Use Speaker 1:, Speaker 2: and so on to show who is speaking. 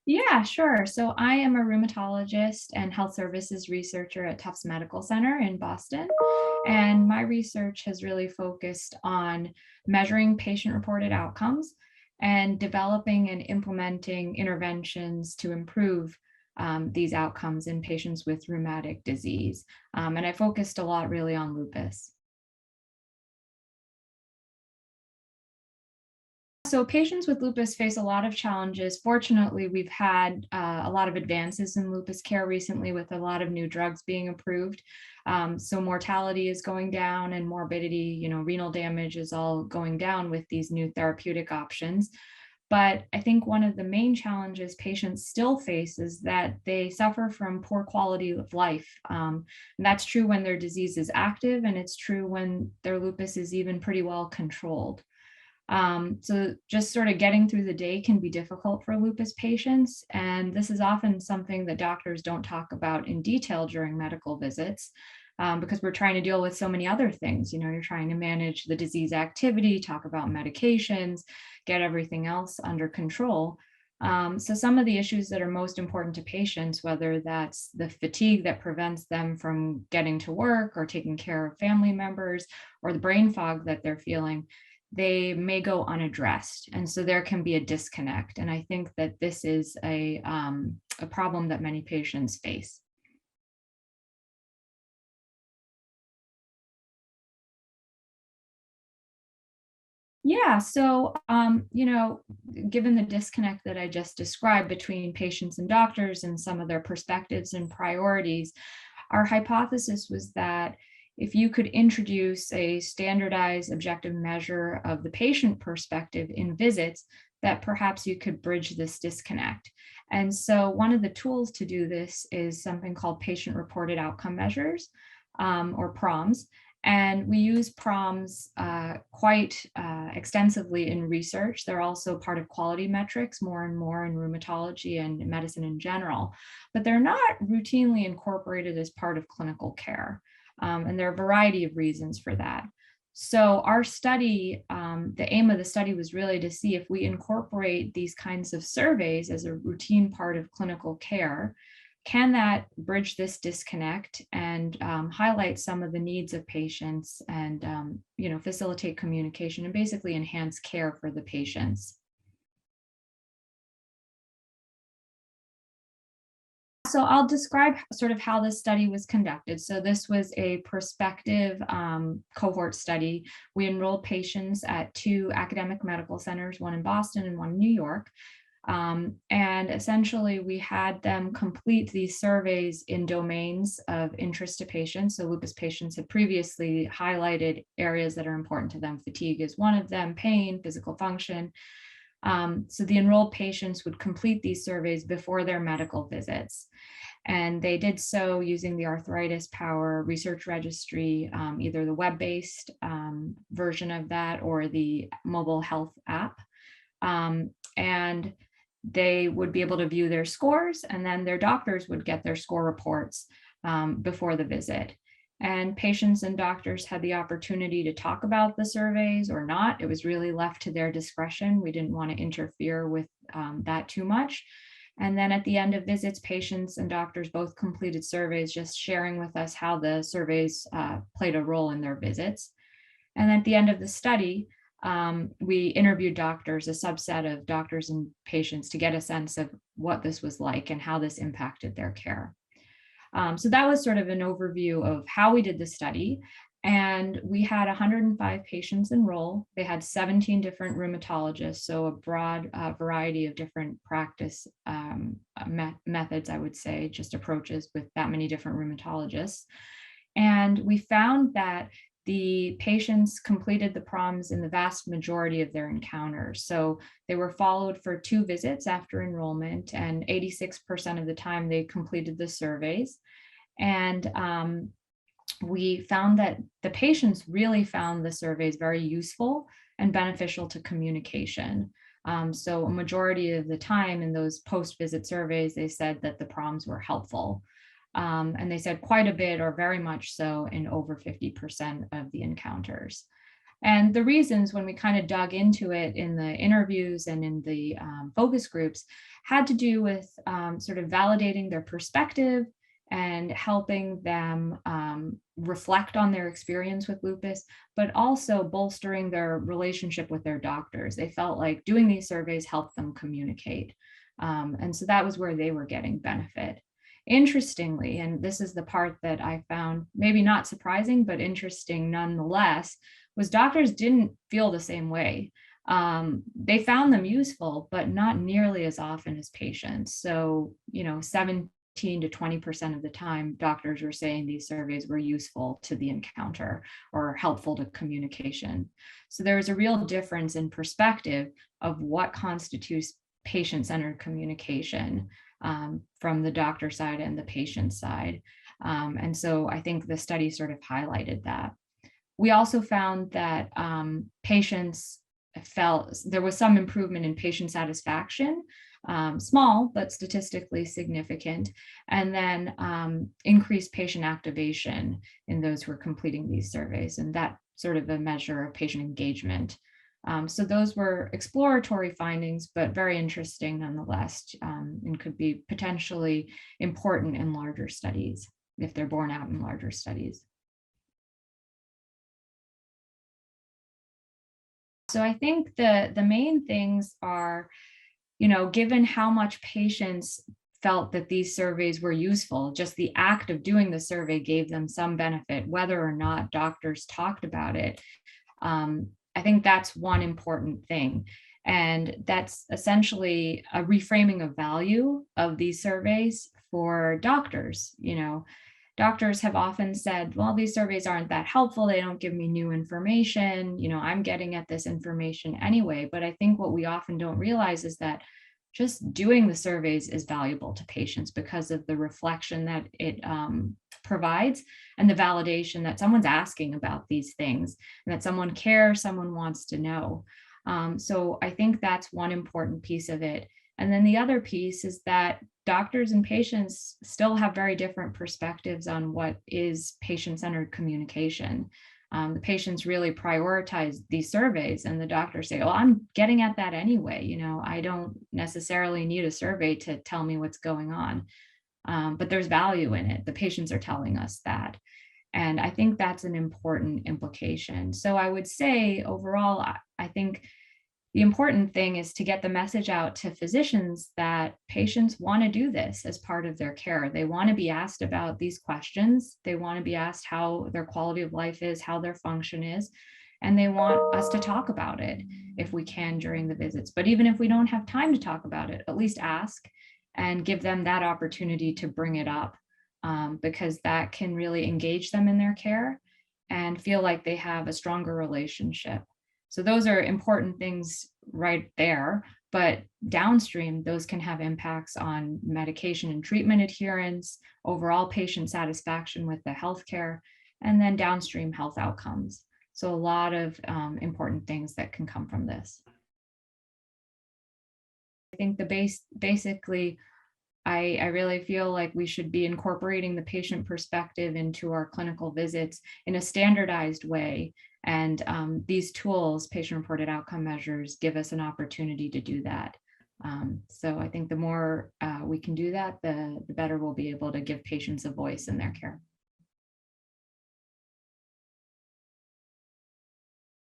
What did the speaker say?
Speaker 1: Yeah, sure. So I am a rheumatologist and health services researcher at Tufts Medical Center in Boston. And my research has really focused on measuring patient reported outcomes and developing and implementing interventions to improve these outcomes in patients with rheumatic disease. And I focused a lot really on lupus. So patients with lupus face a lot of challenges. Fortunately, we've had a lot of advances in lupus care recently with a lot of new drugs being approved. So mortality is going down and morbidity, renal damage is all going down with these new therapeutic options. But I think one of the main challenges patients still face is that they suffer from poor quality of life. And that's true when their disease is active, and it's true when their lupus is even pretty well controlled. So just sort of getting through the day can be difficult for lupus patients. And this is often something that doctors don't talk about in detail during medical visits because we're trying to deal with so many other things. You're trying to manage the disease activity, talk about medications, get everything else under control. So some of the issues that are most important to patients, whether that's the fatigue that prevents them from getting to work or taking care of family members, or the brain fog that they're feeling, they may go unaddressed. And so there can be a disconnect. And I think that this is a problem that many patients face. Yeah, so given the disconnect that I just described between patients and doctors and some of their perspectives and priorities, our hypothesis was that if you could introduce a standardized objective measure of the patient perspective in visits, that perhaps you could bridge this disconnect. And so one of the tools to do this is something called patient reported outcome measures, or PROMs. And we use PROMs quite extensively in research. They're also part of quality metrics more and more in rheumatology and medicine in general, but they're not routinely incorporated as part of clinical care. And there are a variety of reasons for that. So our study, the aim of the study was really to see if we incorporate these kinds of surveys as a routine part of clinical care, can that bridge this disconnect and highlight some of the needs of patients and facilitate communication and basically enhance care for the patients. So I'll describe sort of how this study was conducted. So this was a prospective cohort study. We enrolled patients at two academic medical centers, one in Boston and one in New York. And essentially, we had them complete these surveys in domains of interest to patients. So lupus patients had previously highlighted areas that are important to them. Fatigue is one of them, pain, physical function. So the enrolled patients would complete these surveys before their medical visits. And they did so using the Arthritis Power Research Registry, either the web-based version of that or the mobile health app. And they would be able to view their scores, and then their doctors would get their score reports before the visit. And patients and doctors had the opportunity to talk about the surveys or not. It was really left to their discretion. We didn't want to interfere with that too much. And then at the end of visits, patients and doctors both completed surveys, just sharing with us how the surveys played a role in their visits. And at the end of the study, we interviewed doctors, a subset of doctors and patients, to get a sense of what this was like and how this impacted their care. So that was sort of an overview of how we did the study. And we had 105 patients enroll. They had 17 different rheumatologists, so a broad variety of different practice methods, I would say, just approaches with that many different rheumatologists. And we found that the patients completed the PROMs in the vast majority of their encounters. So they were followed for 2 visits after enrollment, and 86% of the time they completed the surveys. And we found that the patients really found the surveys very useful and beneficial to communication. So a majority of the time in those post-visit surveys, they said that the PROMs were helpful. And they said quite a bit, or very much so, in over 50% of the encounters. And the reasons, when we kind of dug into it in the interviews and in the focus groups, had to do with sort of validating their perspective and helping them reflect on their experience with lupus, but also bolstering their relationship with their doctors. They felt like doing these surveys helped them communicate. And so that was where they were getting benefit. Interestingly, and this is the part that I found maybe not surprising, but interesting nonetheless, was doctors didn't feel the same way. They found them useful, but not nearly as often as patients. So, 17 to 20% of the time, doctors were saying these surveys were useful to the encounter or helpful to communication. So there was a real difference in perspective of what constitutes patient-centered communication from the doctor side and the patient side. And so I think the study sort of highlighted that. We also found that patients felt there was some improvement in patient satisfaction, small but statistically significant, and then increased patient activation in those who are completing these surveys, and that sort of a measure of patient engagement. So those were exploratory findings, but very interesting nonetheless, and could be potentially important in larger studies if they're borne out in larger studies. So I think the main things are, given how much patients felt that these surveys were useful, just the act of doing the survey gave them some benefit, whether or not doctors talked about it. I think that's one important thing. And that's essentially a reframing of value of these surveys for doctors. Doctors have often said, well, these surveys aren't that helpful. They don't give me new information. I'm getting at this information anyway. But I think what we often don't realize is that just doing the surveys is valuable to patients because of the reflection that it provides and the validation that someone's asking about these things and that someone cares, someone wants to know. So I think that's one important piece of it. And then the other piece is that doctors and patients still have very different perspectives on what is patient-centered communication. The patients really prioritize these surveys, and the doctors say, oh, I'm getting at that anyway. I don't necessarily need a survey to tell me what's going on, but there's value in it. The patients are telling us that. And I think that's an important implication. So I would say overall, I think the important thing is to get the message out to physicians that patients want to do this as part of their care. They want to be asked about these questions. They want to be asked how their quality of life is, how their function is, and they want us to talk about it if we can during the visits. But even if we don't have time to talk about it, at least ask and give them that opportunity to bring it up, because that can really engage them in their care and feel like they have a stronger relationship. So those are important things right there, but downstream, those can have impacts on medication and treatment adherence, overall patient satisfaction with the healthcare, and then downstream health outcomes. So a lot of important things that can come from this. I think basically, I really feel like we should be incorporating the patient perspective into our clinical visits in a standardized way. And these tools, patient-reported outcome measures, give us an opportunity to do that. So I think the more we can do that, the better we'll be able to give patients a voice in their care.